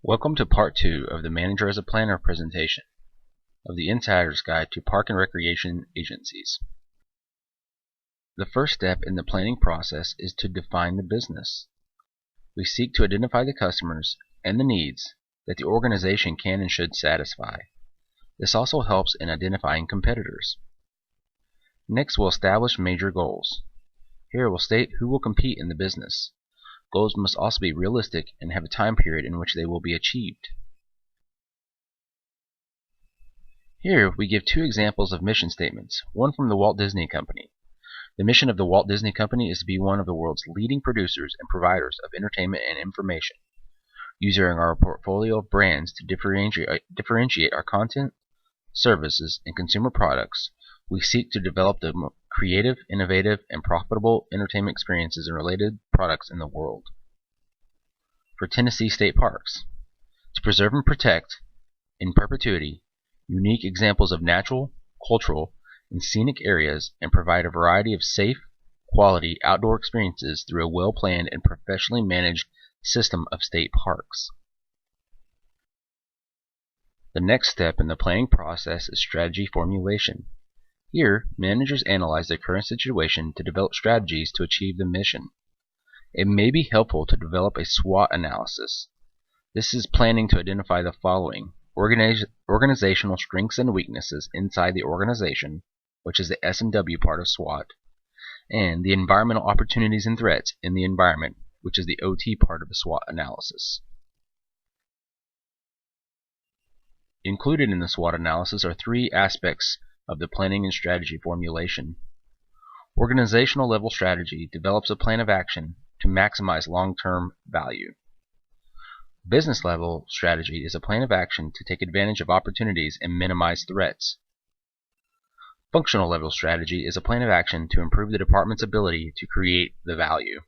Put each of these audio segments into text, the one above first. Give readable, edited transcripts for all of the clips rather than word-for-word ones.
Welcome to part 2 of the Manager as a Planner presentation of the Insider's Guide to Park and Recreation Agencies. The first step in the planning process is to define the business. We seek to identify the customers and the needs that the organization can and should satisfy. This also helps in identifying competitors. Next, we'll establish major goals. Here we'll state who will compete in the business. Goals must also be realistic and have a time period in which they will be achieved. Here we give two examples of mission statements, one from the Walt Disney Company. The mission of the Walt Disney Company is to be one of the world's leading producers and providers of entertainment and information. Using our portfolio of brands to differentiate our content, services, and consumer products, we seek to develop the creative, innovative, and profitable entertainment experiences and related products in the world. For Tennessee State Parks, to preserve and protect, in perpetuity, unique examples of natural, cultural, and scenic areas and provide a variety of safe, quality outdoor experiences through a well-planned and professionally managed system of state parks. The next step in the planning process is strategy formulation. Here, managers analyze their current situation to develop strategies to achieve the mission. It may be helpful to develop a SWOT analysis. This is planning to identify the following: organizational strengths and weaknesses inside the organization, which is the S&W part of SWOT, and the environmental opportunities and threats in the environment, which is the OT part of the SWOT analysis. Included in the SWOT analysis are three aspects of the planning and strategy formulation. Organizational level strategy develops a plan of action to maximize long-term value. Business level strategy is a plan of action to take advantage of opportunities and minimize threats. Functional level strategy is a plan of action to improve the department's ability to create the value.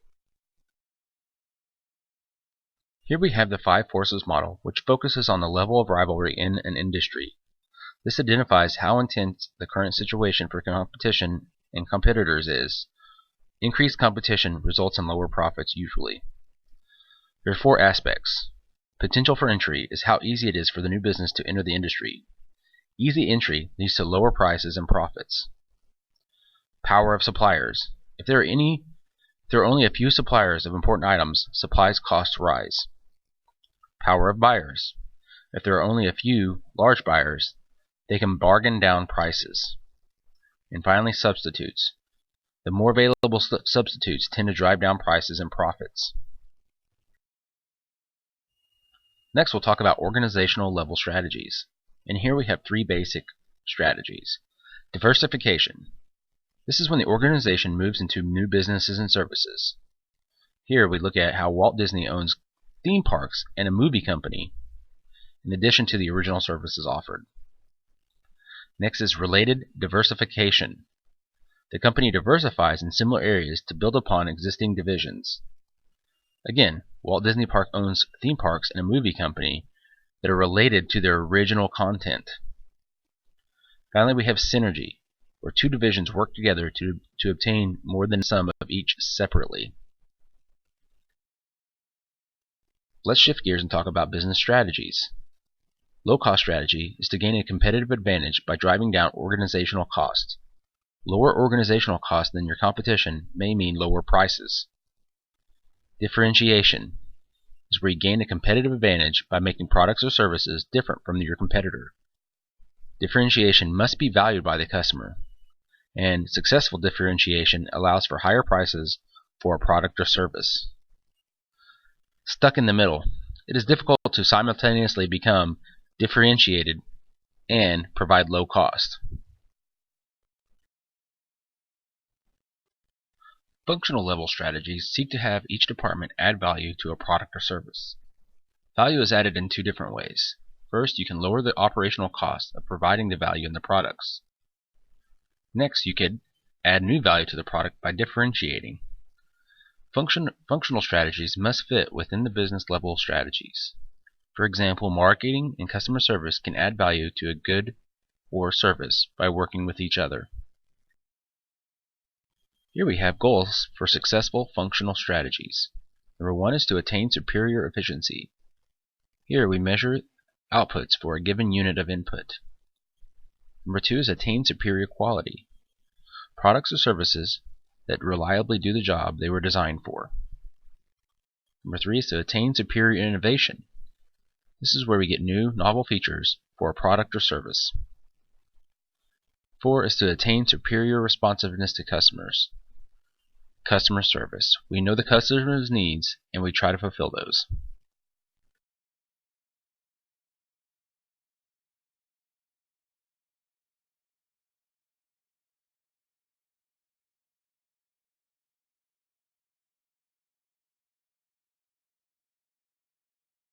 Here we have the five forces model, which focuses on the level of rivalry in an industry. This identifies how intense the current situation for competition and competitors is. Increased competition results in lower profits usually. There are four aspects. Potential for entry is how easy it is for the new business to enter the industry. Easy entry leads to lower prices and profits. Power of suppliers. If there are only a few suppliers of important items, supplies costs rise. Power of buyers. If there are only a few large buyers, they can bargain down prices. And finally, substitutes. The more available substitutes tend to drive down prices and profits. Next, we'll talk about organizational level strategies. And here we have three basic strategies. Diversification. This is when the organization moves into new businesses and services. Here we look at how Walt Disney owns theme parks and a movie company, in addition to the original services offered. Next is related diversification. The company diversifies in similar areas to build upon existing divisions. Again, Walt Disney Park owns theme parks and a movie company that are related to their original content. Finally, we have synergy, where two divisions work together to obtain more than some of each separately. Let's shift gears and talk about business strategies. Low-cost strategy is to gain a competitive advantage by driving down organizational costs. Lower organizational costs than your competition may mean lower prices. Differentiation is where you gain a competitive advantage by making products or services different from your competitor. Differentiation must be valued by the customer, and successful differentiation allows for higher prices for a product or service. Stuck in the middle. It is difficult to simultaneously become differentiated and provide low cost. Functional level strategies seek to have each department add value to a product or service. Value is added in two different ways. First, you can lower the operational cost of providing the value in the products. Next, you could add new value to the product by differentiating. Functional strategies must fit within the business level strategies. For example, marketing and customer service can add value to a good or service by working with each other. Here we have goals for successful functional strategies. Number one is to attain superior efficiency. Here we measure outputs for a given unit of input. Number 2 is attain superior quality. Products or services that reliably do the job they were designed for. Number 3 is to attain superior innovation. This is where we get new, novel features for a product or service. 4 is to attain superior responsiveness to customers. Customer service. We know the customer's needs and we try to fulfill those.